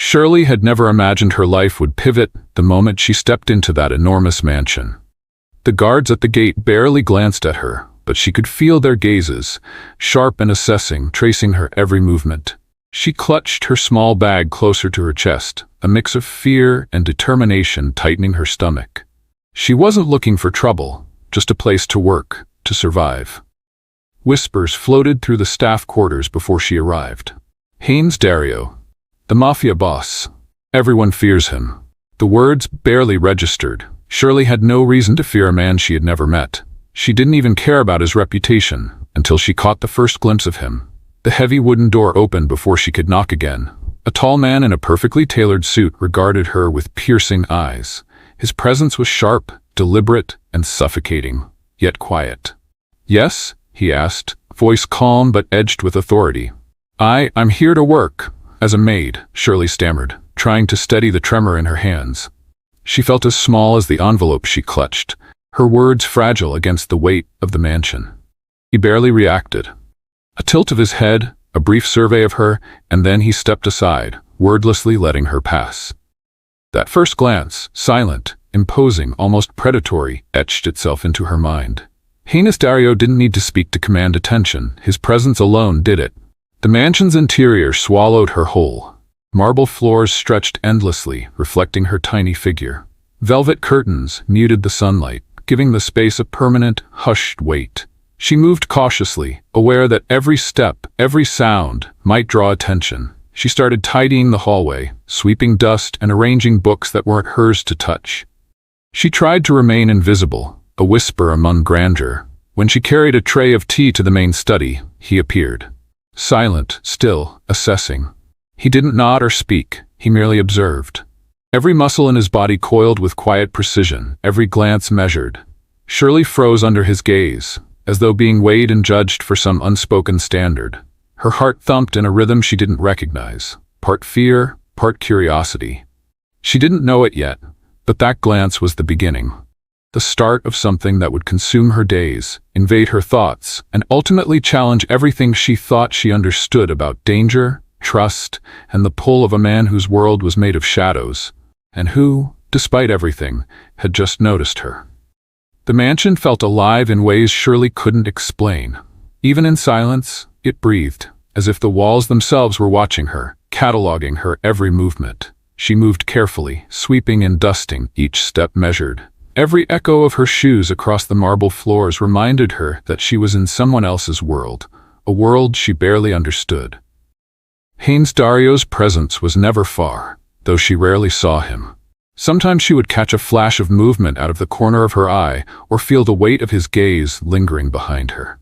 Shirley had never imagined her life would pivot the moment she stepped into that enormous mansion. The guards at the gate barely glanced at her, but she could feel their gazes, sharp and assessing, tracing her every movement. She clutched her small bag closer to her chest, a mix of fear and determination tightening her stomach. She wasn't looking for trouble, just a place to work, to survive. Whispers floated through the staff quarters before she arrived. Haines Dario, the Mafia boss. Everyone fears him. The words barely registered. Shirley had no reason to fear a man she had never met. She didn't even care about his reputation until she caught the first glimpse of him. The heavy wooden door opened before she could knock again. A tall man in a perfectly tailored suit regarded her with piercing eyes. His presence was sharp, deliberate, and suffocating, yet quiet. "Yes?" he asked, voice calm but edged with authority. I'm here to work, as a maid," Shirley stammered, trying to steady the tremor in her hands. She felt as small as the envelope she clutched, her words fragile against the weight of the mansion. He barely reacted. A tilt of his head, a brief survey of her, and then he stepped aside, wordlessly letting her pass. That first glance, silent, imposing, almost predatory, etched itself into her mind. Haines Dario didn't need to speak to command attention. His presence alone did it. The mansion's interior swallowed her whole. Marble floors stretched endlessly, reflecting her tiny figure. Velvet curtains muted the sunlight, giving the space a permanent, hushed weight. She moved cautiously, aware that every step, every sound, might draw attention. She started tidying the hallway, sweeping dust and arranging books that weren't hers to touch. She tried to remain invisible, a whisper among grandeur. When she carried a tray of tea to the main study, he appeared. Silent, still, assessing. He didn't nod or speak, he merely observed. Every muscle in his body coiled with quiet precision, every glance measured. Shirley froze under his gaze, as though being weighed and judged for some unspoken standard. Her heart thumped in a rhythm she didn't recognize, part fear, part curiosity. She didn't know it yet, but that glance was the beginning. The start of something that would consume her days, invade her thoughts, and ultimately challenge everything she thought she understood about danger, trust, and the pull of a man whose world was made of shadows, and who, despite everything, had just noticed her. The mansion felt alive in ways Shirley couldn't explain. Even in silence, it breathed, as if the walls themselves were watching her, cataloging her every movement. She moved carefully, sweeping and dusting, each step measured. Every echo of her shoes across the marble floors reminded her that she was in someone else's world, a world she barely understood. Haines Dario's presence was never far, though she rarely saw him. Sometimes she would catch a flash of movement out of the corner of her eye, or feel the weight of his gaze lingering behind her.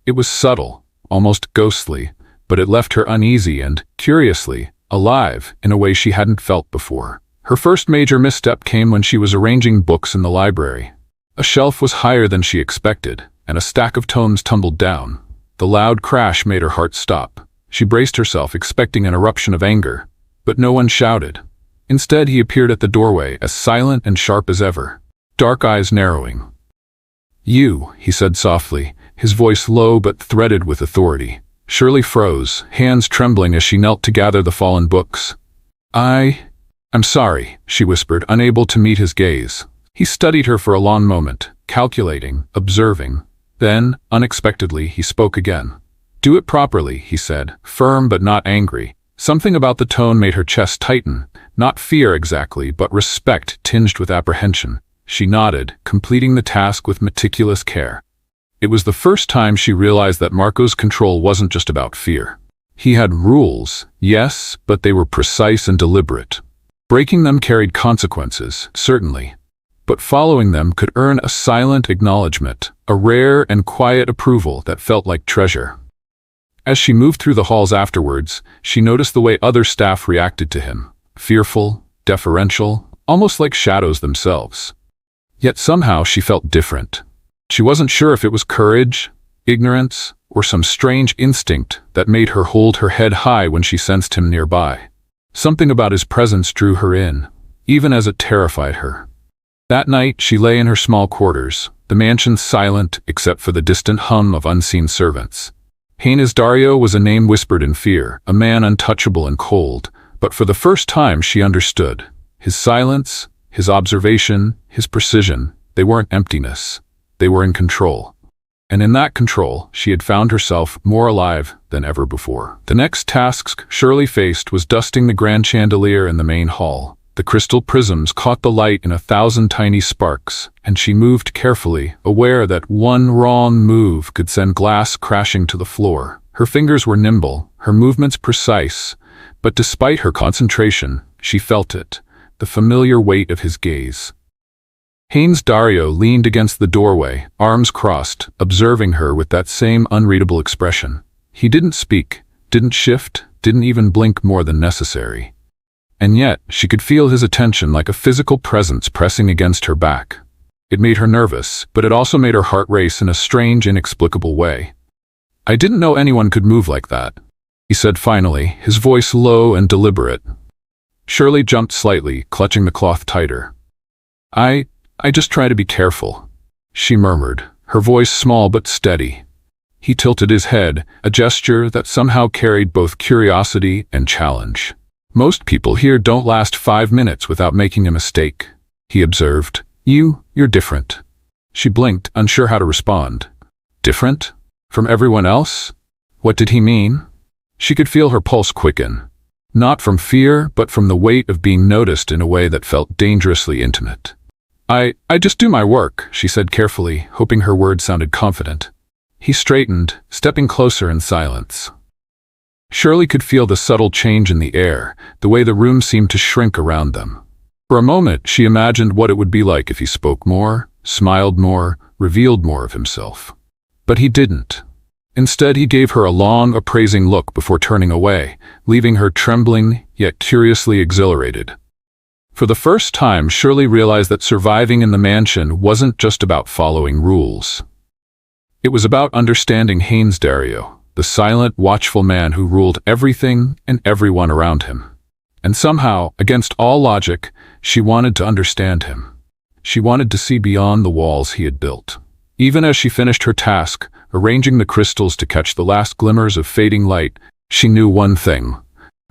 It was subtle, almost ghostly, but it left her uneasy and, curiously, alive in a way she hadn't felt before. Her first major misstep came when she was arranging books in the library. A shelf was higher than she expected, and a stack of tomes tumbled down. The loud crash made her heart stop. She braced herself, expecting an eruption of anger, but no one shouted. Instead, he appeared at the doorway, as silent and sharp as ever, dark eyes narrowing. "You," he said softly, his voice low but threaded with authority. Shirley froze, hands trembling as she knelt to gather the fallen books. I'm sorry," she whispered, unable to meet his gaze. He studied her for a long moment, calculating, observing. Then, unexpectedly, he spoke again. "Do it properly," he said, firm but not angry. Something about the tone made her chest tighten, not fear exactly, but respect tinged with apprehension. She nodded, completing the task with meticulous care. It was the first time she realized that Marco's control wasn't just about fear. He had rules, yes, but they were precise and deliberate. Breaking them carried consequences, certainly, but following them could earn a silent acknowledgement, a rare and quiet approval that felt like treasure. As she moved through the halls afterwards, she noticed the way other staff reacted to him, fearful, deferential, almost like shadows themselves. Yet somehow she felt different. She wasn't sure if it was courage, ignorance, or some strange instinct that made her hold her head high when she sensed him nearby. Something about his presence drew her in, even as it terrified her. That night, she lay in her small quarters, the mansion silent except for the distant hum of unseen servants. Haines Dario was a name whispered in fear, a man untouchable and cold, But for the first time she understood. His silence, his observation, his precision, they weren't emptiness. They were in control. And in that control, she had found herself more alive than ever before. The next task Shirley faced was dusting the grand chandelier in the main hall. The crystal prisms caught the light in 1,000 tiny sparks, and she moved carefully, aware that one wrong move could send glass crashing to the floor. Her fingers were nimble, her movements precise, but despite her concentration, she felt it, the familiar weight of his gaze. Haines Dario leaned against the doorway, arms crossed, observing her with that same unreadable expression. He didn't speak, didn't shift, didn't even blink more than necessary. And yet, she could feel his attention like a physical presence pressing against her back. It made her nervous, but it also made her heart race in a strange, inexplicable way. "I didn't know anyone could move like that," he said finally, his voice low and deliberate. Shirley jumped slightly, clutching the cloth tighter. I just try to be careful," she murmured, her voice small but steady. He tilted his head, a gesture that somehow carried both curiosity and challenge. "Most people here don't last 5 minutes without making a mistake," he observed. You're different." She blinked, unsure how to respond. Different? From everyone else? What did he mean? She could feel her pulse quicken. Not from fear, but from the weight of being noticed in a way that felt dangerously intimate. I just do my work," she said carefully, hoping her words sounded confident. He straightened, stepping closer in silence. Shirley could feel the subtle change in the air, the way the room seemed to shrink around them. For a moment, she imagined what it would be like if he spoke more, smiled more, revealed more of himself. But he didn't. Instead, he gave her a long, appraising look before turning away, leaving her trembling, yet curiously exhilarated. For the first time, Shirley realized that surviving in the mansion wasn't just about following rules. It was about understanding Haines Dario, the silent, watchful man who ruled everything and everyone around him. And somehow, against all logic, she wanted to understand him. She wanted to see beyond the walls he had built. Even as she finished her task, arranging the crystals to catch the last glimmers of fading light, she knew one thing.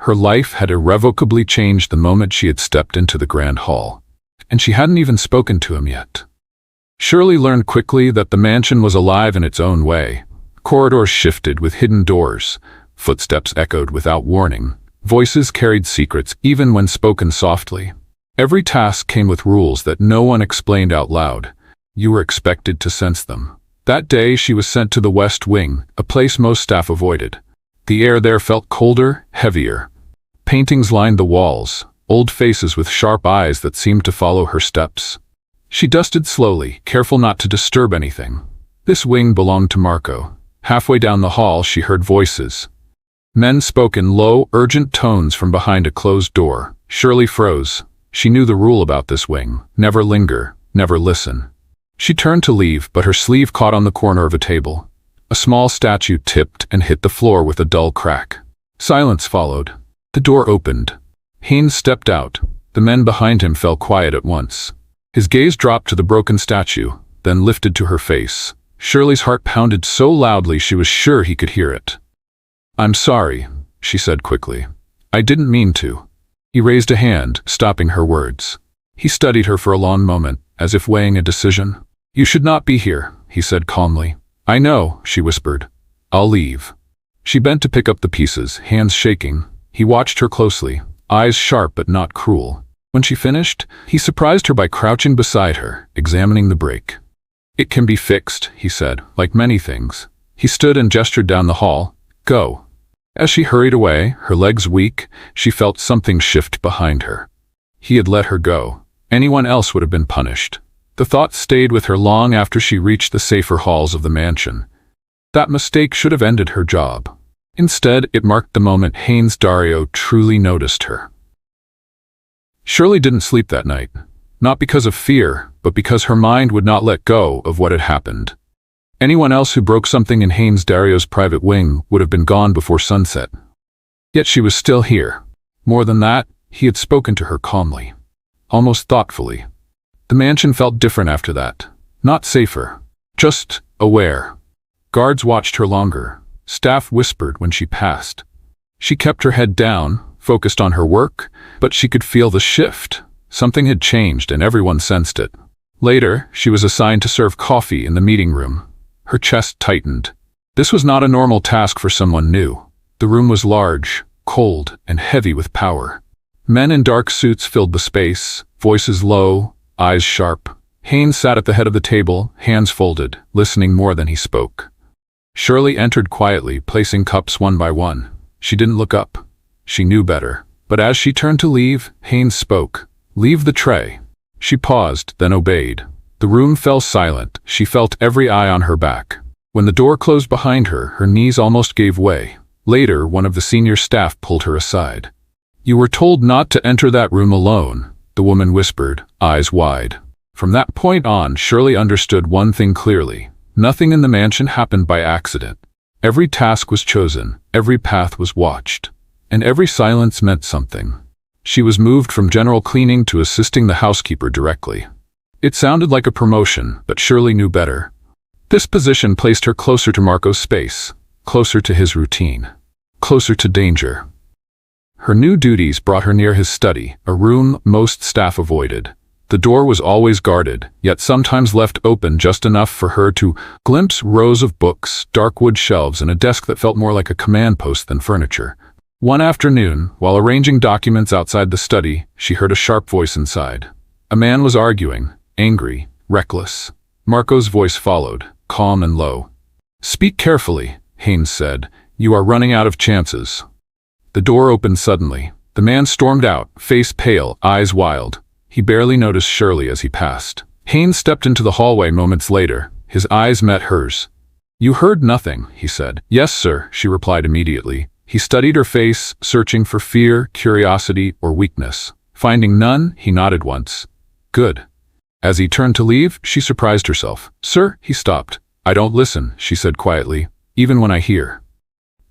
Her life had irrevocably changed the moment she had stepped into the grand hall. And she hadn't even spoken to him yet. Shirley learned quickly that the mansion was alive in its own way. Corridors shifted with hidden doors. Footsteps echoed without warning. Voices carried secrets even when spoken softly. Every task came with rules that no one explained out loud. You were expected to sense them. That day she was sent to the West Wing, a place most staff avoided. The air there felt colder, heavier. Paintings lined the walls, old faces with sharp eyes that seemed to follow her steps. She dusted slowly, careful not to disturb anything. This wing belonged to Marco. Halfway down the hall she heard voices. Men spoke in low, urgent tones from behind a closed door. Shirley froze. She knew the rule about this wing. Never linger, never listen. She turned to leave, but her sleeve caught on the corner of a table. A small statue tipped and hit the floor with a dull crack. Silence followed. The door opened. Haines stepped out. The men behind him fell quiet at once. His gaze dropped to the broken statue, then lifted to her face. Shirley's heart pounded so loudly she was sure he could hear it. "I'm sorry," she said quickly. "I didn't mean to." He raised a hand, stopping her words. He studied her for a long moment, as if weighing a decision. "You should not be here," he said calmly. "I know," she whispered. "I'll leave." She bent to pick up the pieces, hands shaking. He watched her closely, eyes sharp but not cruel. When she finished, he surprised her by crouching beside her, examining the break. "It can be fixed," he said, "like many things." He stood and gestured down the hall. "Go." As she hurried away, her legs weak, she felt something shift behind her. He had let her go. Anyone else would have been punished. The thought stayed with her long after she reached the safer halls of the mansion. That mistake should have ended her job. Instead, it marked the moment Haines Dario truly noticed her. Shirley didn't sleep that night. Not because of fear, but because her mind would not let go of what had happened. Anyone else who broke something in Haines Dario's private wing would have been gone before sunset. Yet she was still here. More than that, he had spoken to her calmly, almost thoughtfully. The mansion felt different after that. Not safer, just aware. Guards watched her longer. Staff whispered when she passed. She kept her head down, focused on her work, but she could feel the shift. Something had changed and everyone sensed it. Later, she was assigned to serve coffee in the meeting room. Her chest tightened. This was not a normal task for someone new. The room was large, cold, and heavy with power. Men in dark suits filled the space, voices low, eyes sharp. Haines sat at the head of the table, hands folded, listening more than he spoke. Shirley entered quietly, placing cups one by one. She didn't look up. She knew better. But as she turned to leave, Haines spoke. "Leave the tray." She paused, then obeyed. The room fell silent. She felt every eye on her back. When the door closed behind her, her knees almost gave way. Later, one of the senior staff pulled her aside. "You were told not to enter that room alone," the woman whispered, eyes wide. From that point on, Shirley understood one thing clearly. Nothing in the mansion happened by accident. Every task was chosen, every path was watched, and every silence meant something. She was moved from general cleaning to assisting the housekeeper directly. It sounded like a promotion, but Shirley knew better. This position placed her closer to Marco's space, closer to his routine, closer to danger. Her new duties brought her near his study, a room most staff avoided. The door was always guarded, yet sometimes left open just enough for her to glimpse rows of books, dark wood shelves, and a desk that felt more like a command post than furniture. One afternoon, while arranging documents outside the study, she heard a sharp voice inside. A man was arguing, angry, reckless. Marco's voice followed, calm and low. "Speak carefully," Haines said. "You are running out of chances." The door opened suddenly. The man stormed out, face pale, eyes wild. He barely noticed Shirley as he passed. Haines stepped into the hallway moments later. His eyes met hers. "You heard nothing," he said. "Yes, sir," she replied immediately. He studied her face, searching for fear, curiosity, or weakness. Finding none, he nodded once. "Good." As he turned to leave, she surprised herself. "Sir," he stopped. "I don't listen," she said quietly, "even when I hear."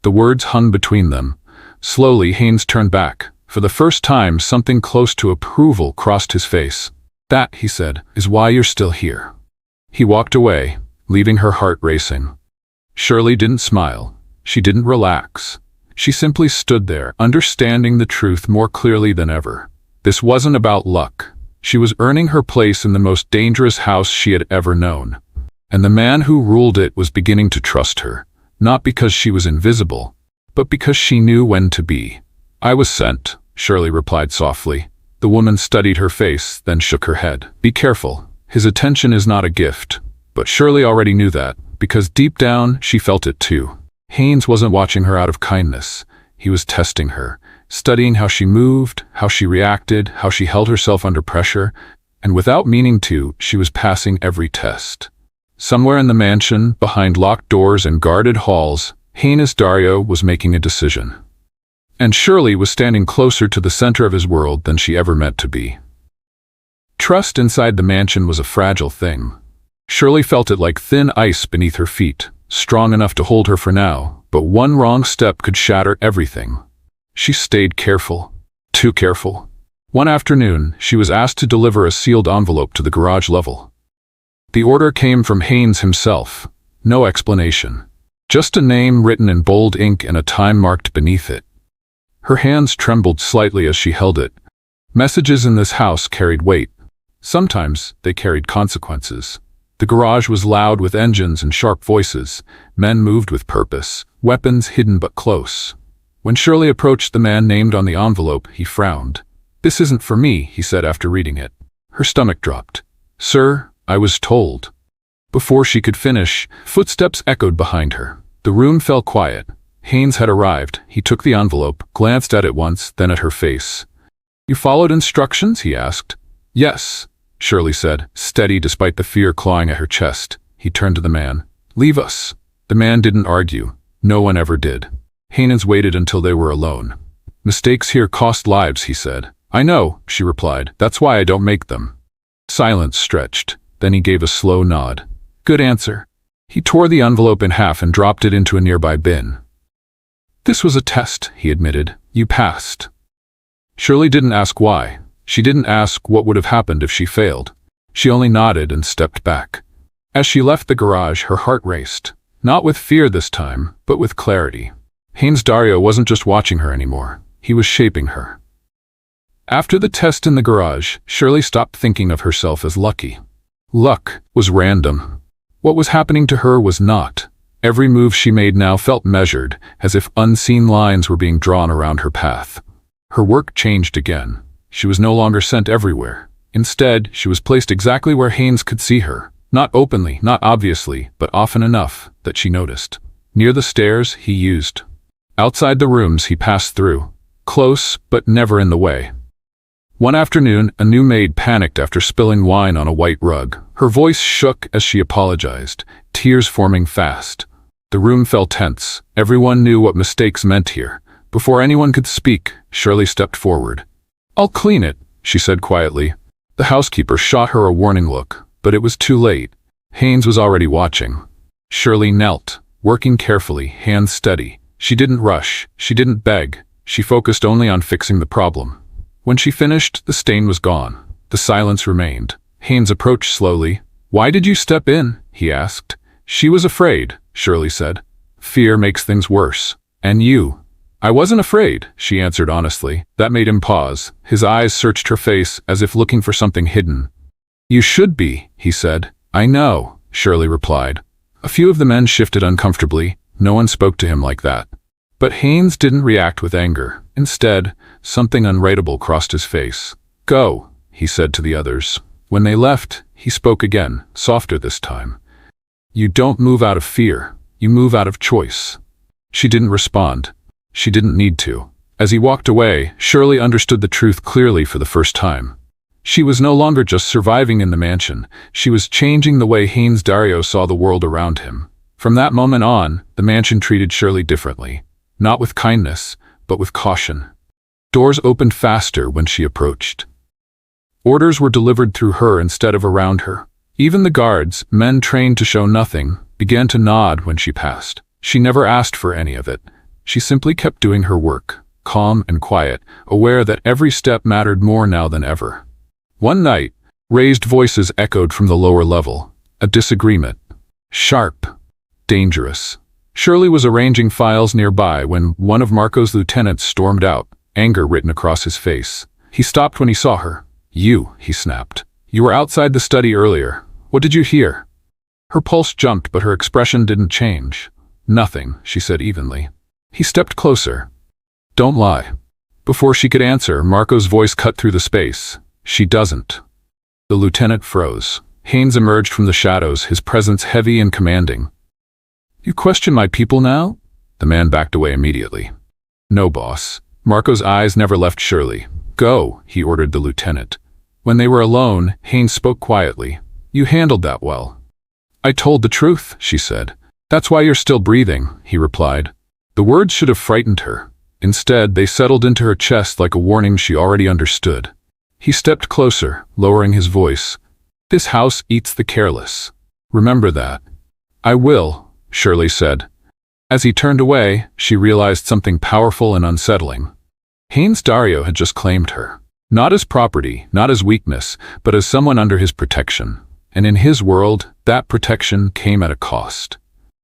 The words hung between them. Slowly, Haines turned back. For the first time, something close to approval crossed his face. "That," he said, "is why you're still here." He walked away, leaving her heart racing. Shirley didn't smile. She didn't relax. She simply stood there, understanding the truth more clearly than ever. This wasn't about luck. She was earning her place in the most dangerous house she had ever known. And the man who ruled it was beginning to trust her, not because she was invisible, but because she knew when to be. "I was sent," Shirley replied softly. The woman studied her face, then shook her head. "Be careful. His attention is not a gift." But Shirley already knew that, because deep down, she felt it too. Haines wasn't watching her out of kindness. He was testing her, studying how she moved, how she reacted, how she held herself under pressure, and without meaning to, she was passing every test. Somewhere in the mansion, behind locked doors and guarded halls, Haines Dario was making a decision. And Shirley was standing closer to the center of his world than she ever meant to be. Trust inside the mansion was a fragile thing. Shirley felt it like thin ice beneath her feet, strong enough to hold her for now, but one wrong step could shatter everything. She stayed careful, too careful. One afternoon, she was asked to deliver a sealed envelope to the garage level. The order came from Haines himself. No explanation. Just a name written in bold ink and a time marked beneath it. Her hands trembled slightly as she held it. Messages in this house carried weight. Sometimes they carried consequences. The garage was loud with engines and sharp voices. Men moved with purpose, weapons hidden but close. When Shirley approached the man named on the envelope, he frowned. "This isn't for me," he said after reading it. Her stomach dropped. "Sir, I was told." Before she could finish, footsteps echoed behind her. The room fell quiet. Haines had arrived. He took the envelope, glanced at it once, then at her face. "You followed instructions?" he asked. "Yes," Shirley said, steady despite the fear clawing at her chest. He turned to the man. "Leave us." The man didn't argue. No one ever did. Haines waited until they were alone. "Mistakes here cost lives," he said. "I know," she replied. "That's why I don't make them." Silence stretched. Then he gave a slow nod. "Good answer." He tore the envelope in half and dropped it into a nearby bin. "This was a test," he admitted. "You passed." Shirley didn't ask why. She didn't ask what would have happened if she failed. She only nodded and stepped back. As she left the garage, her heart raced. Not with fear this time, but with clarity. Haines Dario wasn't just watching her anymore. He was shaping her. After the test in the garage, Shirley stopped thinking of herself as lucky. Luck was random. What was happening to her was not. Every move she made now felt measured, as if unseen lines were being drawn around her path. Her work changed again. She was no longer sent everywhere. Instead, she was placed exactly where Haines could see her. Not openly, not obviously, but often enough that she noticed. Near the stairs, he used. Outside the rooms he passed through. Close, but never in the way. One afternoon, a new maid panicked after spilling wine on a white rug. Her voice shook as she apologized, tears forming fast. The room felt tense. Everyone knew what mistakes meant here. Before anyone could speak, Shirley stepped forward. "I'll clean it," she said quietly. The housekeeper shot her a warning look, but it was too late. Haines was already watching. Shirley knelt, working carefully, hands steady. She didn't rush. She didn't beg. She focused only on fixing the problem. When she finished, the stain was gone. The silence remained. Haines approached slowly. "Why did you step in?" he asked. "She was afraid," Shirley said. "Fear makes things worse. And you?" "I wasn't afraid," she answered honestly. That made him pause. His eyes searched her face as if looking for something hidden. "You should be," he said. "I know," Shirley replied. A few of the men shifted uncomfortably. No one spoke to him like that. But Haines didn't react with anger. Instead, something unwritable crossed his face. "Go," he said to the others. When they left, he spoke again, softer this time. "You don't move out of fear. You move out of choice." She didn't respond. She didn't need to. As he walked away, Shirley understood the truth clearly for the first time. She was no longer just surviving in the mansion. She was changing the way Haines Dario saw the world around him. From that moment on, the mansion treated Shirley differently. Not with kindness, but with caution. Doors opened faster when she approached. Orders were delivered through her instead of around her. Even the guards, men trained to show nothing, began to nod when she passed. She never asked for any of it. She simply kept doing her work, calm and quiet, aware that every step mattered more now than ever. One night, raised voices echoed from the lower level. A disagreement. Sharp. Dangerous. Shirley was arranging files nearby when one of Marco's lieutenants stormed out, anger written across his face. He stopped when he saw her. "You," he snapped. "You were outside the study earlier. What did you hear?" Her pulse jumped, but her expression didn't change. "Nothing," she said evenly. He stepped closer. "Don't lie." Before she could answer, Marco's voice cut through the space. "She doesn't." The lieutenant froze. Haines emerged from the shadows, his presence heavy and commanding. "You question my people now?" The man backed away immediately. "No, boss." Marco's eyes never left Shirley. "Go," he ordered the lieutenant. When they were alone, Haines spoke quietly. "You handled that well." "I told the truth," she said. "That's why you're still breathing," he replied. The words should have frightened her. Instead, they settled into her chest like a warning she already understood. He stepped closer, lowering his voice. "This house eats the careless. Remember that." "I will," Shirley said. As he turned away, she realized something powerful and unsettling. Haines Dario had just claimed her. Not as property, not as weakness, but as someone under his protection. And in his world, that protection came at a cost.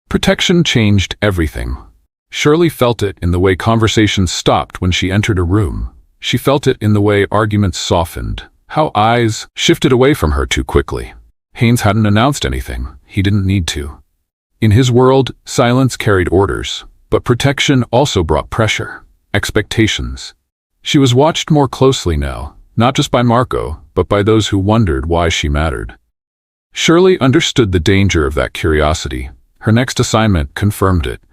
Protection changed everything. Shirley felt it in the way conversations stopped when she entered a room. She felt it in the way arguments softened, how eyes shifted away from her too quickly. Haines hadn't announced anything. He didn't need to. In his world, silence carried orders, but protection also brought pressure, expectations. She was watched more closely now, not just by Marco, but by those who wondered why she mattered. Shirley understood the danger of that curiosity. Her next assignment confirmed it.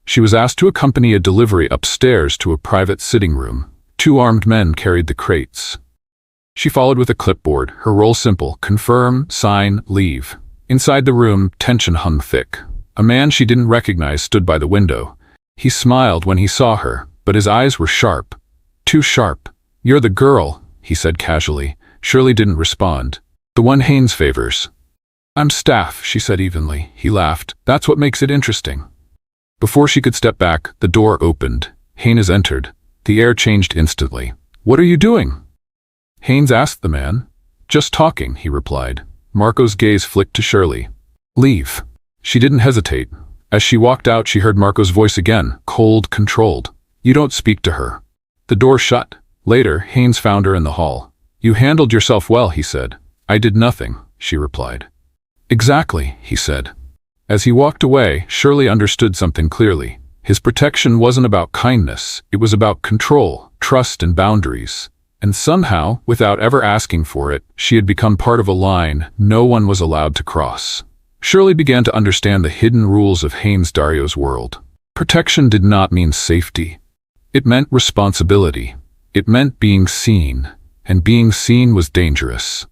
She was asked to accompany a delivery upstairs to a private sitting room. 2 armed men carried the crates. She followed with a clipboard, her role simple: confirm, sign, leave. Inside the room, tension hung thick. A man she didn't recognize stood by the window. He smiled when he saw her, but his eyes were sharp. Too sharp. "You're the girl," he said casually. Shirley didn't respond. "The one Haines favors." "I'm staff," she said evenly. He laughed. "That's what makes it interesting." Before she could step back, the door opened. Haines entered. The air changed instantly. "What are you doing?" Haines asked the man. "Just talking," he replied. Marco's gaze flicked to Shirley. "Leave." She didn't hesitate. As she walked out, she heard Marco's voice again, cold, controlled. "You don't speak to her." The door shut. Later, Haines found her in the hall. "You handled yourself well," he said. "I did nothing," she replied. "Exactly," he said. As he walked away, Shirley understood something clearly. His protection wasn't about kindness, it was about control, trust, and boundaries. And somehow, without ever asking for it, she had become part of a line no one was allowed to cross. Shirley began to understand the hidden rules of Haines Dario's world. Protection did not mean safety. It meant responsibility. It meant being seen, and being seen was dangerous.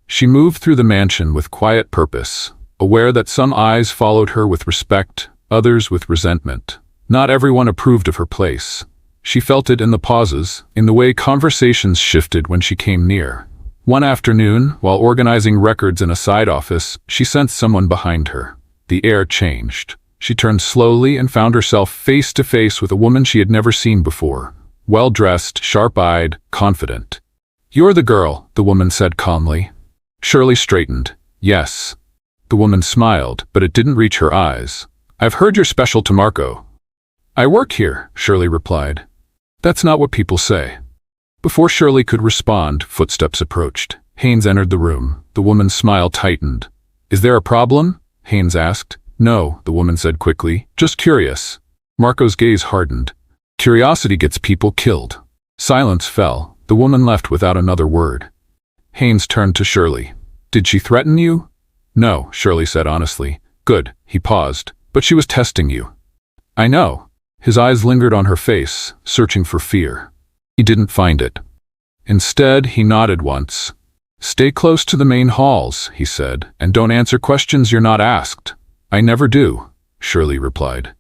She moved through the mansion with quiet purpose, aware that some eyes followed her with respect, others with resentment. Not everyone approved of her place. She felt it in the pauses, in the way conversations shifted when she came near. One afternoon, while organizing records in a side office, she sensed someone behind her. The air changed. She turned slowly and found herself face to face with a woman she had never seen before. Well-dressed, sharp-eyed, confident. "You're the girl," the woman said calmly. Shirley straightened. "Yes." The woman smiled, but it didn't reach her eyes. "I've heard you're special to Marco." "I work here," Shirley replied. "That's not what people say." Before Shirley could respond, footsteps approached. Haines entered the room. The woman's smile tightened. "Is there a problem?" Haines asked. "No," the woman said quickly. "Just curious." Marco's gaze hardened. "Curiosity gets people killed." Silence fell. The woman left without another word. Haines turned to Shirley. "Did she threaten you?" "No," Shirley said honestly. "Good." He paused. "But she was testing you." "I know." His eyes lingered on her face, searching for fear. He didn't find it. Instead, he nodded once. "Stay close to the main halls," he said, "and don't answer questions you're not asked." "I never do," Shirley replied.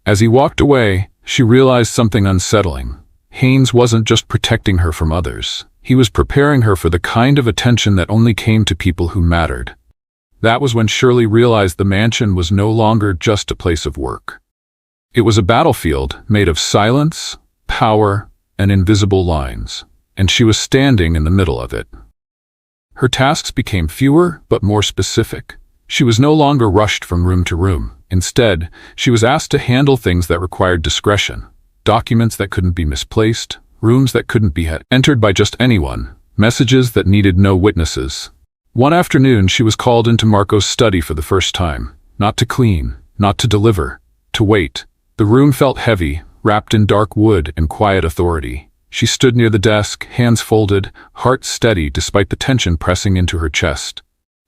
As he walked away, she realized something unsettling. Haines wasn't just protecting her from others. He was preparing her for the kind of attention that only came to people who mattered. That was when Shirley realized the mansion was no longer just a place of work. It was a battlefield made of silence, power, and invisible lines, and she was standing in the middle of it. Her tasks became fewer but more specific. She was no longer rushed from room to room. Instead, she was asked to handle things that required discretion, documents that couldn't be misplaced, rooms that couldn't be entered by just anyone, messages that needed no witnesses. One afternoon, she was called into Marco's study for the first time, not to clean, not to deliver, to wait. The room felt heavy, wrapped in dark wood and quiet authority. She stood near the desk, hands folded, heart steady despite the tension pressing into her chest.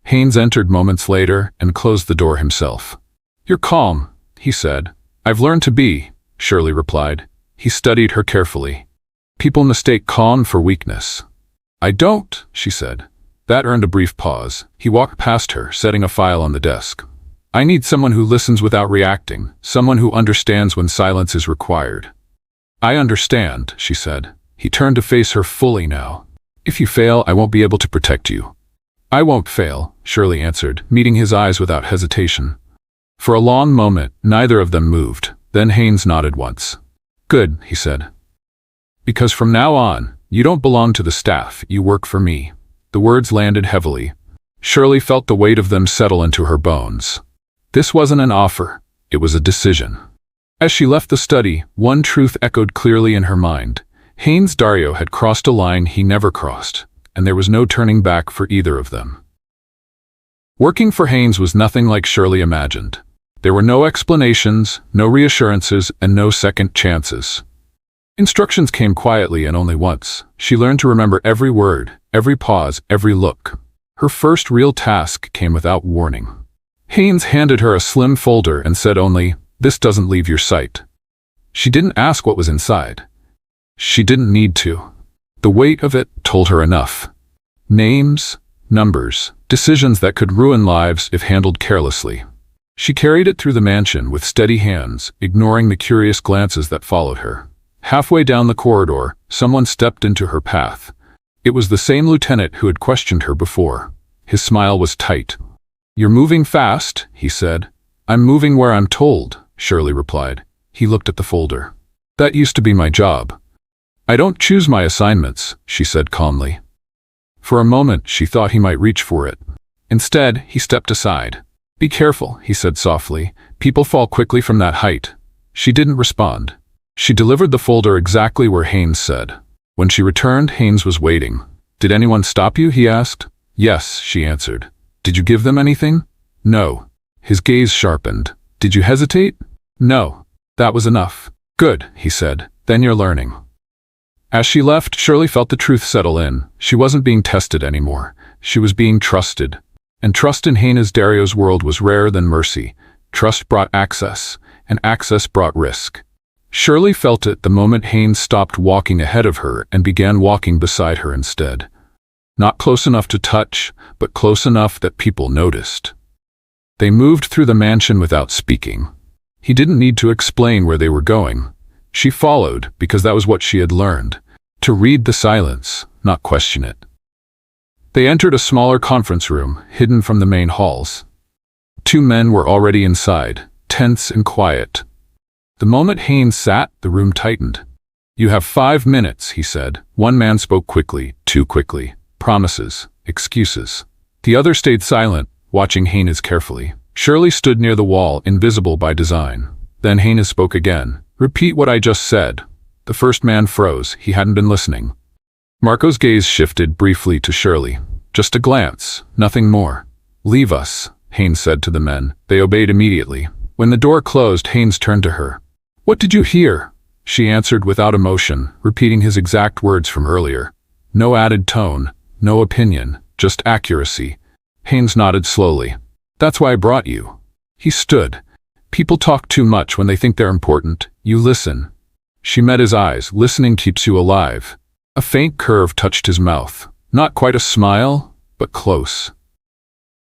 Haines entered moments later and closed the door himself. "You're calm," he said. "I've learned to be," Shirley replied. He studied her carefully. "People mistake calm for weakness." "I don't," she said. That earned a brief pause. He walked past her, setting a file on the desk. "I need someone who listens without reacting, someone who understands when silence is required." "I understand," she said. He turned to face her fully now. "If you fail, I won't be able to protect you." "I won't fail," Shirley answered, meeting his eyes without hesitation. For a long moment, neither of them moved. Then Haines nodded once. "Good," he said. "Because from now on, you don't belong to the staff, you work for me." The words landed heavily. Shirley felt the weight of them settle into her bones. This wasn't an offer, it was a decision. As she left the study, one truth echoed clearly in her mind. Haines Dario had crossed a line he never crossed, and there was no turning back for either of them. Working for Haines was nothing like Shirley imagined. There were no explanations, no reassurances, and no second chances. Instructions came quietly and only once. She learned to remember every word, every pause, every look. Her first real task came without warning. Haines handed her a slim folder and said only, "This doesn't leave your sight." She didn't ask what was inside. She didn't need to. The weight of it told her enough. Names, numbers, decisions that could ruin lives if handled carelessly. She carried it through the mansion with steady hands, ignoring the curious glances that followed her. Halfway down the corridor, someone stepped into her path. It was the same lieutenant who had questioned her before. His smile was tight. "You're moving fast," he said. "I'm moving where I'm told," Shirley replied. He looked at the folder. "That used to be my job." "I don't choose my assignments," she said calmly. For a moment, she thought he might reach for it. Instead, he stepped aside. "Be careful," he said softly. "People fall quickly from that height." She didn't respond. She delivered the folder exactly where Haines said. When she returned, Haines was waiting. "Did anyone stop you?" he asked. "Yes," she answered. "Did you give them anything?" "No." His gaze sharpened. "Did you hesitate?" "No." "That was enough." "Good," he said. "Then you're learning." As she left, Shirley felt the truth settle in. She wasn't being tested anymore. She was being trusted. And trust in Haines Dario's world was rarer than mercy. Trust brought access, and access brought risk. Shirley felt it the moment Haines stopped walking ahead of her and began walking beside her instead. Not close enough to touch, but close enough that people noticed. They moved through the mansion without speaking. He didn't need to explain where they were going. She followed because that was what she had learned. To read the silence, not question it. They entered a smaller conference room, hidden from the main halls. Two men were already inside, tense and quiet. The moment Haines sat, the room tightened. "You have 5 minutes," he said. One man spoke quickly, too quickly. Promises, excuses. The other stayed silent, watching Haines carefully. Shirley stood near the wall, invisible by design. Then Haines spoke again. "Repeat what I just said." The first man froze. He hadn't been listening. Marco's gaze shifted briefly to Shirley. Just a glance, nothing more. "Leave us," Haines said to the men. They obeyed immediately. When the door closed, Haines turned to her. "What did you hear?" She answered without emotion, repeating his exact words from earlier. No added tone, no opinion, just accuracy. Haines nodded slowly. "That's why I brought you." He stood. "People talk too much when they think they're important. You listen." She met his eyes. "Listening keeps you alive." A faint curve touched his mouth. Not quite a smile, but close.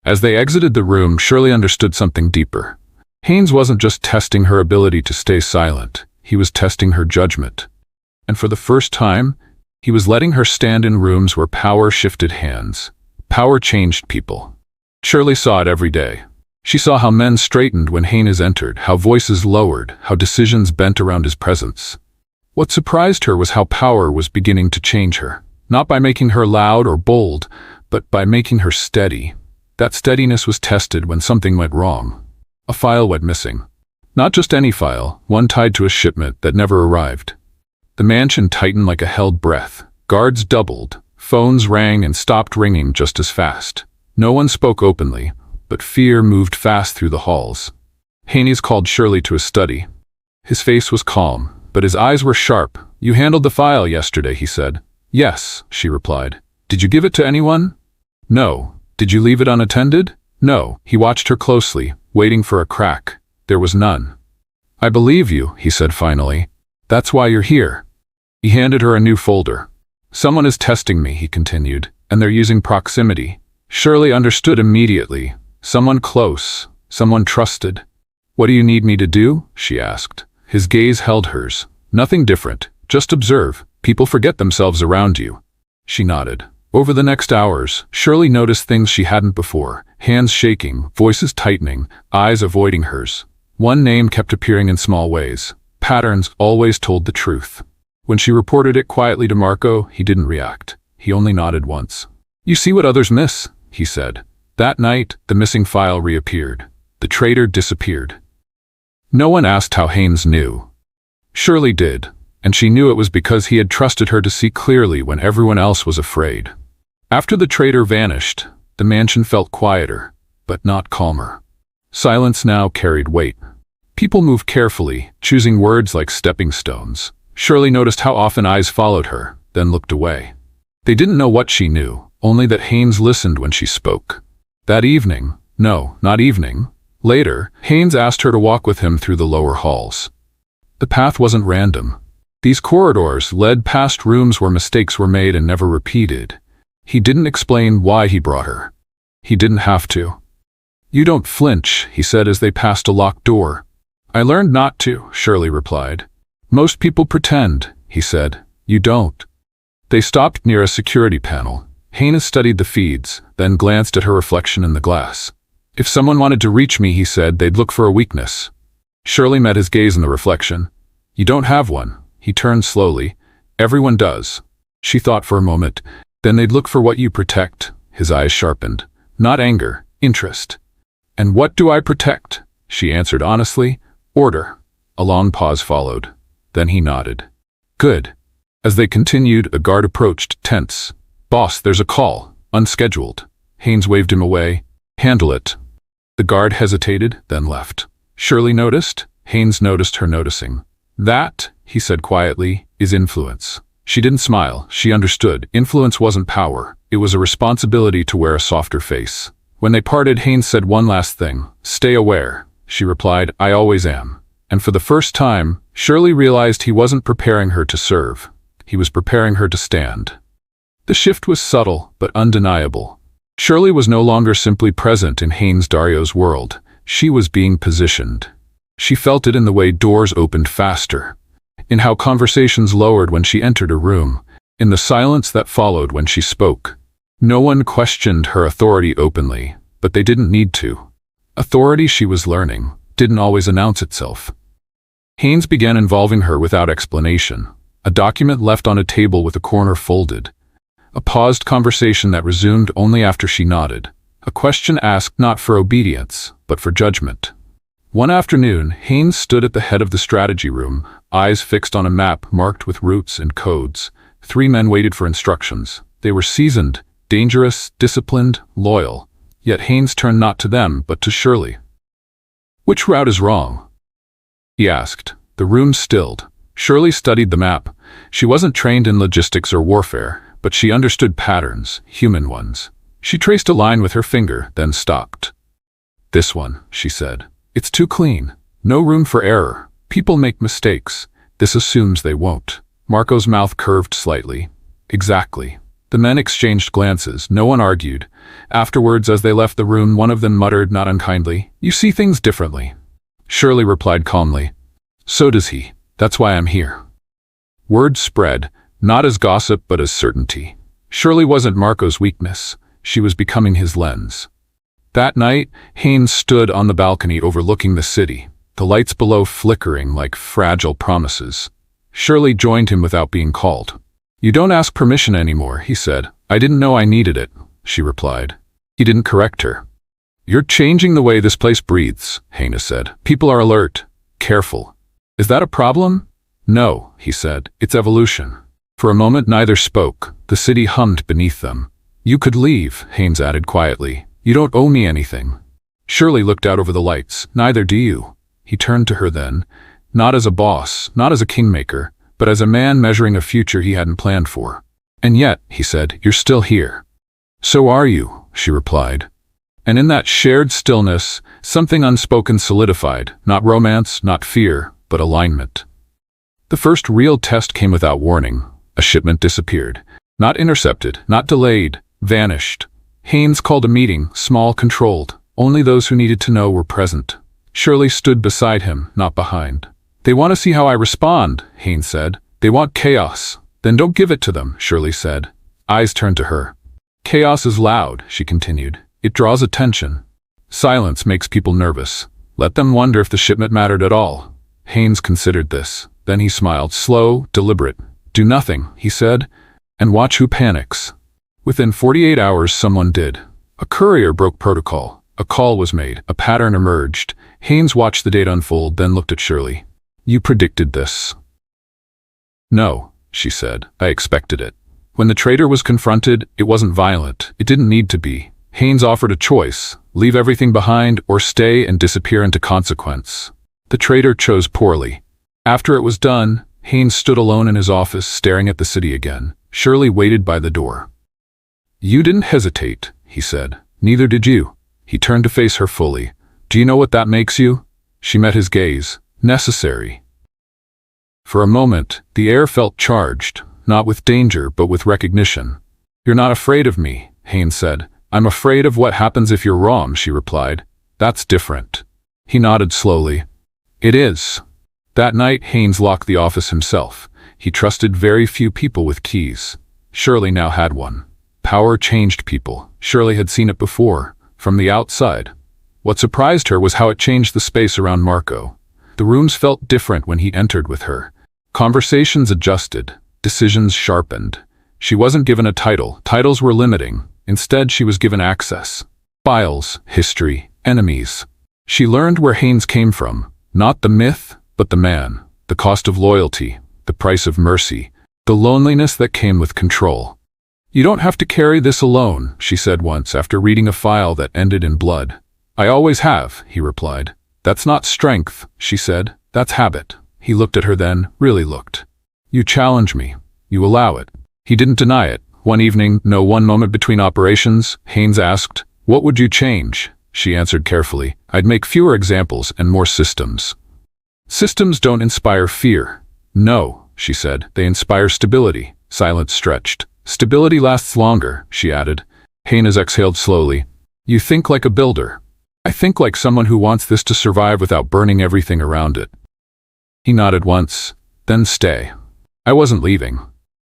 As they exited the room, Shirley understood something deeper. Haines wasn't just testing her ability to stay silent. He was testing her judgment. And for the first time, he was letting her stand in rooms where power shifted hands. Power changed people. Shirley saw it every day. She saw how men straightened when Haines entered, how voices lowered, how decisions bent around his presence. What surprised her was how power was beginning to change her. Not by making her loud or bold, but by making her steady. That steadiness was tested when something went wrong. A file went missing. Not just any file, one tied to a shipment that never arrived. The mansion tightened like a held breath. Guards doubled. Phones rang and stopped ringing just as fast. No one spoke openly, but fear moved fast through the halls. Haines called Shirley to his study. His face was calm, but his eyes were sharp. "You handled the file yesterday," he said. "Yes," she replied. "Did you give it to anyone?" "No." "Did you leave it unattended?" "No." He watched her closely, waiting for a crack. There was none. "I believe you," he said finally. "That's why you're here." He handed her a new folder. "Someone is testing me," he continued, "and they're using proximity." Shirley understood immediately. Someone close, someone trusted. "What do you need me to do?" she asked. His gaze held hers. "Nothing different. Just observe. People forget themselves around you." She nodded. Over the next hours, Shirley noticed things she hadn't before. Hands shaking, voices tightening, eyes avoiding hers. One name kept appearing in small ways. Patterns always told the truth. When she reported it quietly to Marco, he didn't react. He only nodded once. "You see what others miss," he said. That night, the missing file reappeared. The traitor disappeared. No one asked how Haines knew. Shirley did, and she knew it was because he had trusted her to see clearly when everyone else was afraid. After the traitor vanished, the mansion felt quieter, but not calmer. Silence now carried weight. People moved carefully, choosing words like stepping stones. Shirley noticed how often eyes followed her, then looked away. They didn't know what she knew, only that Haines listened when she spoke. That evening, no, not evening, later, Haines asked her to walk with him through the lower halls. The path wasn't random. These corridors led past rooms where mistakes were made and never repeated. He didn't explain why he brought her. He didn't have to. "You don't flinch," he said as they passed a locked door. "I learned not to," Shirley replied. "Most people pretend," he said. "You don't." They stopped near a security panel. Haines studied the feeds, then glanced at her reflection in the glass. "If someone wanted to reach me," he said, "they'd look for a weakness." Shirley met his gaze in the reflection. "You don't have one." He turned slowly. "Everyone does." She thought for a moment. "Then they'd look for what you protect." His eyes sharpened. "Not anger, interest." "And what do I protect?" She answered honestly. "Order." A long pause followed. Then he nodded. Good. As they continued, a guard approached, tense. Boss, there's a call. Unscheduled. Haines waved him away. Handle it. The guard hesitated, then left. Shirley noticed. Haines noticed her noticing. That, he said quietly, is influence. She didn't smile. She understood. Influence wasn't power. It was a responsibility to wear a softer face. When they parted, Haines said one last thing. Stay aware. She replied, I always am. And for the first time, Shirley realized he wasn't preparing her to serve. He was preparing her to stand. The shift was subtle, but undeniable. Shirley was no longer simply present in Haines Dario's world. She was being positioned. She felt it in the way doors opened faster, in how conversations lowered when she entered a room, in the silence that followed when she spoke. No one questioned her authority openly, but they didn't need to. Authority, she was learning, didn't always announce itself. Haines began involving her without explanation. A document left on a table with a corner folded. A paused conversation that resumed only after she nodded. A question asked not for obedience, but for judgment. One afternoon, Haines stood at the head of the strategy room, eyes fixed on a map marked with routes and codes. 3 men waited for instructions. They were seasoned, dangerous, disciplined, loyal. Yet Haines turned not to them, but to Shirley. Which route is wrong? He asked. The room stilled. Shirley studied the map. She wasn't trained in logistics or warfare, but she understood patterns, human ones. She traced a line with her finger, then stopped. This one, she said. It's too clean. No room for error. People make mistakes. This assumes they won't. Marco's mouth curved slightly. Exactly. The men exchanged glances. No one argued. Afterwards, as they left the room, one of them muttered, not unkindly, You see things differently. Shirley replied calmly, So does he. That's why I'm here. Word spread, not as gossip but as certainty. Shirley wasn't Marco's weakness. She was becoming his lens. That night, Haines stood on the balcony overlooking the city, the lights below flickering like fragile promises. Shirley joined him without being called. You don't ask permission anymore, he said. I didn't know I needed it, she replied. He didn't correct her. You're changing the way this place breathes, Haines said. People are alert, careful. Is that a problem? No, he said. It's evolution. For a moment neither spoke. The city hummed beneath them. You could leave, Haines added quietly. You don't owe me anything. Shirley looked out over the lights. Neither do you. He turned to her then, not as a boss, not as a kingmaker, but as a man measuring a future he hadn't planned for. And yet, he said, you're still here. So are you, she replied. And in that shared stillness, something unspoken solidified, not romance, not fear, but alignment. The first real test came without warning. A shipment disappeared. Not intercepted, not delayed, vanished. Haines called a meeting, small, controlled. Only those who needed to know were present. Shirley stood beside him, not behind. They want to see how I respond, Haines said. They want chaos. Then don't give it to them, Shirley said. Eyes turned to her. Chaos is loud, she continued. It draws attention. Silence makes people nervous. Let them wonder if the shipment mattered at all. Haines considered this. Then he smiled, slow, deliberate. Do nothing, he said, and watch who panics. Within 48 hours, someone did. A courier broke protocol. A call was made. A pattern emerged. Haines watched the data unfold, then looked at Shirley. You predicted this. No, she said. I expected it. When the traitor was confronted, it wasn't violent. It didn't need to be. Haines offered a choice. Leave everything behind or stay and disappear into consequence. The traitor chose poorly. After it was done, Haines stood alone in his office, staring at the city again. Shirley waited by the door. You didn't hesitate, he said. Neither did you. He turned to face her fully. Do you know what that makes you? She met his gaze. Necessary. For a moment, the air felt charged, not with danger, but with recognition. You're not afraid of me, Haines said. I'm afraid of what happens if you're wrong, she replied. That's different. He nodded slowly. It is. That night, Haines locked the office himself. He trusted very few people with keys. Shirley now had one. Power changed people. Shirley had seen it before, from the outside. What surprised her was how it changed the space around Marco. The rooms felt different when he entered with her. Conversations adjusted. Decisions sharpened. She wasn't given a title. Titles were limiting. Instead, she was given access. Files, history, enemies. She learned where Haines came from. Not the myth, but the man. the cost of loyalty, the price of mercy, the loneliness that came with control. "You don't have to carry this alone," she said once after reading a file that ended in blood. "I always have," he replied. "That's not strength," she said. "That's habit." He looked at her then, really looked. "You challenge me. You allow it." He didn't deny it. One evening, one moment between operations, Haines asked, "What would you change?" She answered carefully, "I'd make fewer examples and more systems." "Systems don't inspire fear." "No," she said, "they inspire stability." Silence stretched. "Stability lasts longer," she added. Haines exhaled slowly. "You think like a builder." "I think like someone who wants this to survive without burning everything around it." He nodded once. "Then stay." I wasn't leaving.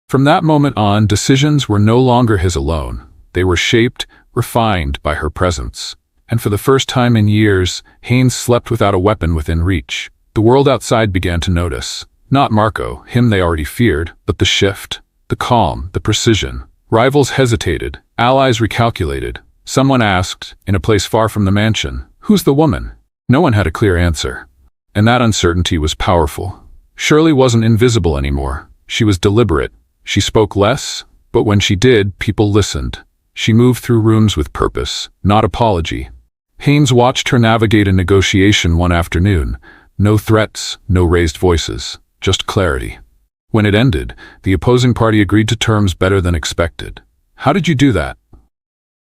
From that moment on, decisions were no longer his alone. They were shaped, refined by her presence. And for the first time in years, Haines slept without a weapon within reach. The world outside began to notice. Not Marco, him they already feared, but the shift, the calm, the precision. Rivals hesitated, allies recalculated. Someone asked, in a place far from the mansion, "Who's the woman?" No one had a clear answer. And that uncertainty was powerful. Shirley wasn't invisible anymore. She was deliberate. She spoke less, but when she did, people listened. She moved through rooms with purpose, not apology. Haines watched her navigate a negotiation one afternoon. No threats, no raised voices, just clarity. When it ended, the opposing party agreed to terms better than expected. "How did you do that?"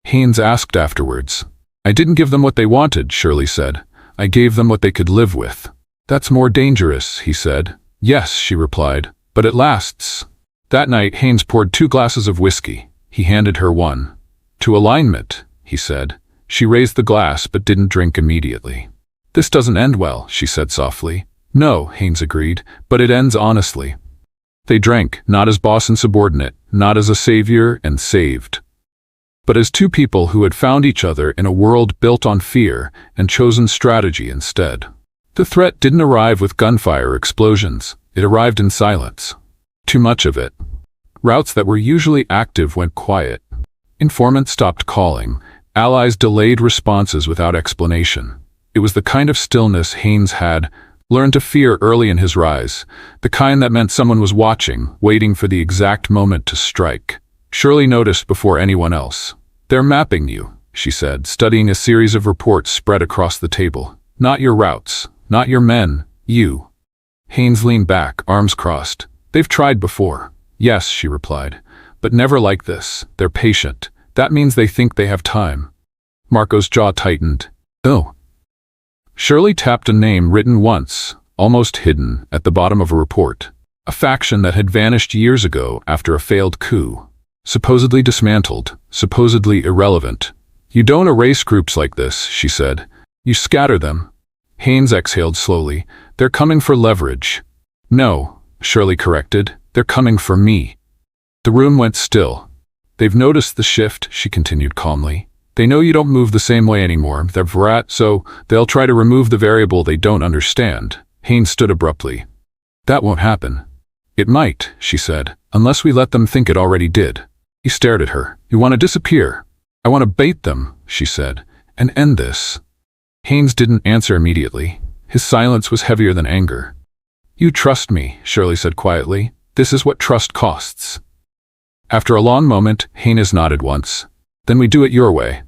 Haines asked afterwards. "I didn't give them what they wanted," Shirley said. "I gave them what they could live with." "That's more dangerous," he said. "Yes," she replied, "but it lasts." That night, Haines poured 2 glasses of whiskey. He handed her one. "To alignment," he said. She raised the glass but didn't drink immediately. "This doesn't end well," she said softly. "No," Haines agreed, "but it ends honestly." They drank, not as boss and subordinate, not as a savior and saved, but as 2 people who had found each other in a world built on fear and chosen strategy instead. The threat didn't arrive with gunfire or explosions. It arrived in silence. Too much of it. Routes that were usually active went quiet. Informants stopped calling. Allies delayed responses without explanation. It was the kind of stillness Haines had learned to fear early in his rise, the kind that meant someone was watching, waiting for the exact moment to strike. Shirley noticed before anyone else. "They're mapping you," she said, studying a series of reports spread across the table. "Not your routes, not your men, you." Haines leaned back, arms crossed. "They've tried before." "Yes," she replied, "but never like this. They're patient. That means they think they have time." Marco's jaw tightened. "Oh." Shirley tapped a name written once, almost hidden, at the bottom of a report. A faction that had vanished years ago after a failed coup. Supposedly dismantled, supposedly irrelevant. "You don't erase groups like this," she said. "You scatter them." Haines exhaled slowly. "They're coming for leverage." "No," Shirley corrected. "They're coming for me." The room went still. "They've noticed the shift," she continued calmly. "They know you don't move the same way anymore. They're vrat, so they'll try to remove the variable they don't understand." Haines stood abruptly. "That won't happen." "It might," she said, "unless we let them think it already did." He stared at her. "You want to disappear?" "I want to bait them," she said, "and end this." Haines didn't answer immediately. His silence was heavier than anger. "You trust me," Shirley said quietly. "This is what trust costs." After a long moment, Haines nodded once. "Then we do it your way."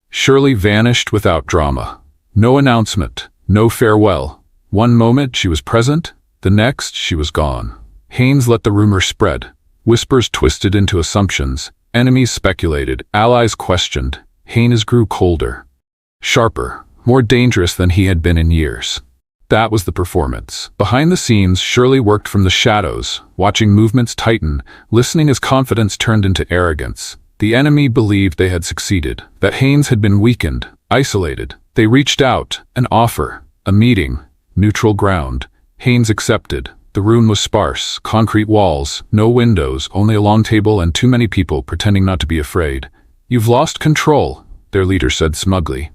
Shirley vanished without drama. No announcement, no farewell. One moment she was present, the next she was gone. Haines let the rumor spread. Whispers twisted into assumptions. Enemies speculated, allies questioned. Haines grew colder. Sharper, more dangerous than he had been in years. That was the performance. Behind the scenes, Shirley worked from the shadows, watching movements tighten, listening as confidence turned into arrogance. The enemy believed they had succeeded, that Haines had been weakened, isolated. They reached out, an offer, a meeting, neutral ground. Haines accepted. The room was sparse, concrete walls, no windows, only a long table and too many people pretending not to be afraid. "You've lost control," their leader said smugly.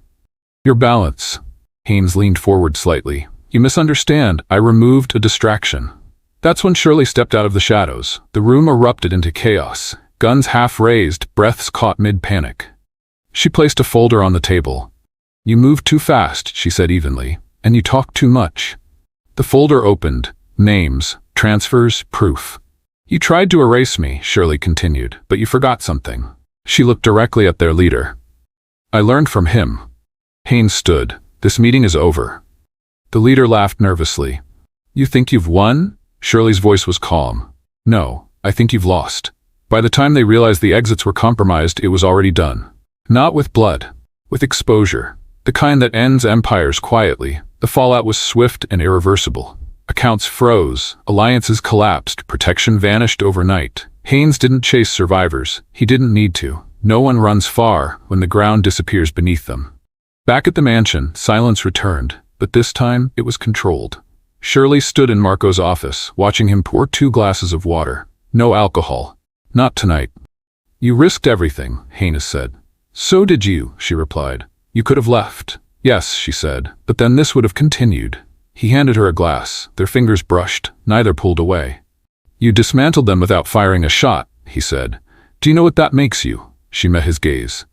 "Your balance." Haines leaned forward slightly. "You misunderstand. I removed a distraction." That's when Shirley stepped out of the shadows. The room erupted into chaos. Guns half raised, breaths caught mid-panic. She placed a folder on the table. "You moved too fast," she said evenly, "and you talked too much." The folder opened. Names, transfers, proof. You tried to erase me, Shirley continued, but you forgot something. She looked directly at their leader. I learned from him. Haines stood. This meeting is over. The leader laughed nervously. You think you've won? Shirley's voice was calm. No, I think you've lost. By the time they realized the exits were compromised, it was already done. Not with blood, with exposure. The kind that ends empires quietly. The fallout was swift and irreversible. Accounts froze, alliances collapsed, protection vanished overnight. Haines didn't chase survivors. He didn't need to. No one runs far when the ground disappears beneath them. Back at the mansion, silence returned, but this time it was controlled. Shirley stood in Marco's office, watching him pour 2 glasses of water. No alcohol. Not tonight. You risked everything, Haines said. So did you, she replied. You could have left. Yes, she said, but then this would have continued. He handed her a glass. Their fingers brushed. Neither pulled away. You dismantled them without firing a shot, he said. Do you know what that makes you? She met his gaze.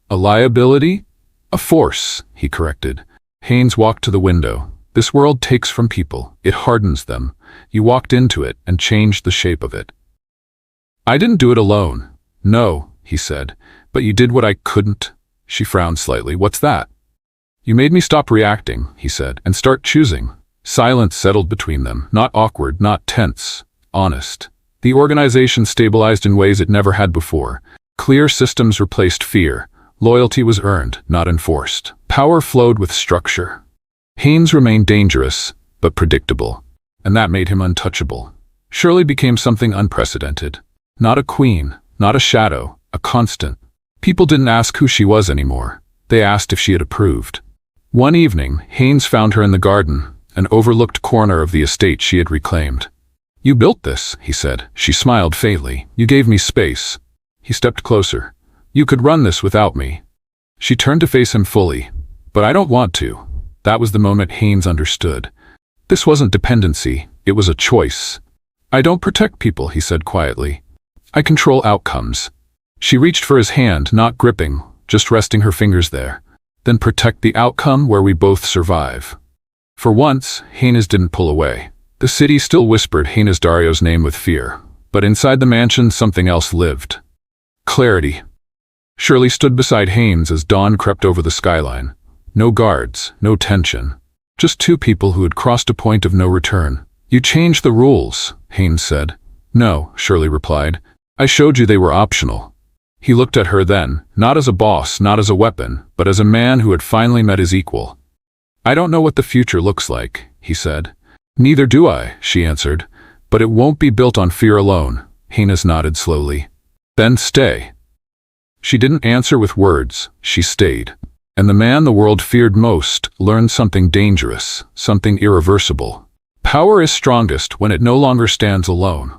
A liability? A force, he corrected. Haines walked to the window. This world takes from people. It hardens them. You walked into it and changed the shape of it. I didn't do it alone. No, he said. But you did what I couldn't. She frowned slightly. What's that? You made me stop reacting, he said, and start choosing. Silence settled between them, not awkward, not tense, honest. The organization stabilized in ways it never had before. Clear systems replaced fear. Loyalty was earned, not enforced. Power flowed with structure. Haines remained dangerous, but predictable, and that made him untouchable. Shirley became something unprecedented. Not a queen, not a shadow, a constant. People didn't ask who she was anymore. They asked if she had approved. One evening, Haines found her in the garden, an overlooked corner of the estate she had reclaimed. You built this, he said. She smiled faintly. You gave me space. He stepped closer. You could run this without me. She turned to face him fully. But I don't want to. That was the moment Haines understood. This wasn't dependency. It was a choice. I don't protect people, he said quietly. I control outcomes. She reached for his hand, not gripping, just resting her fingers there. Then protect the outcome where we both survive. For once, Haines didn't pull away. The city still whispered Haines Dario's name with fear, but inside the mansion something else lived. Clarity. Shirley stood beside Haines as dawn crept over the skyline. No guards, no tension. Just 2 people who had crossed a point of no return. You changed the rules, Haines said. No, Shirley replied. I showed you they were optional. He looked at her then, not as a boss, not as a weapon, but as a man who had finally met his equal. I don't know what the future looks like, he said. Neither do I, she answered. But it won't be built on fear alone, Haines nodded slowly. Then stay. She didn't answer with words, she stayed. And the man the world feared most learned something dangerous, something irreversible. Power is strongest when it no longer stands alone.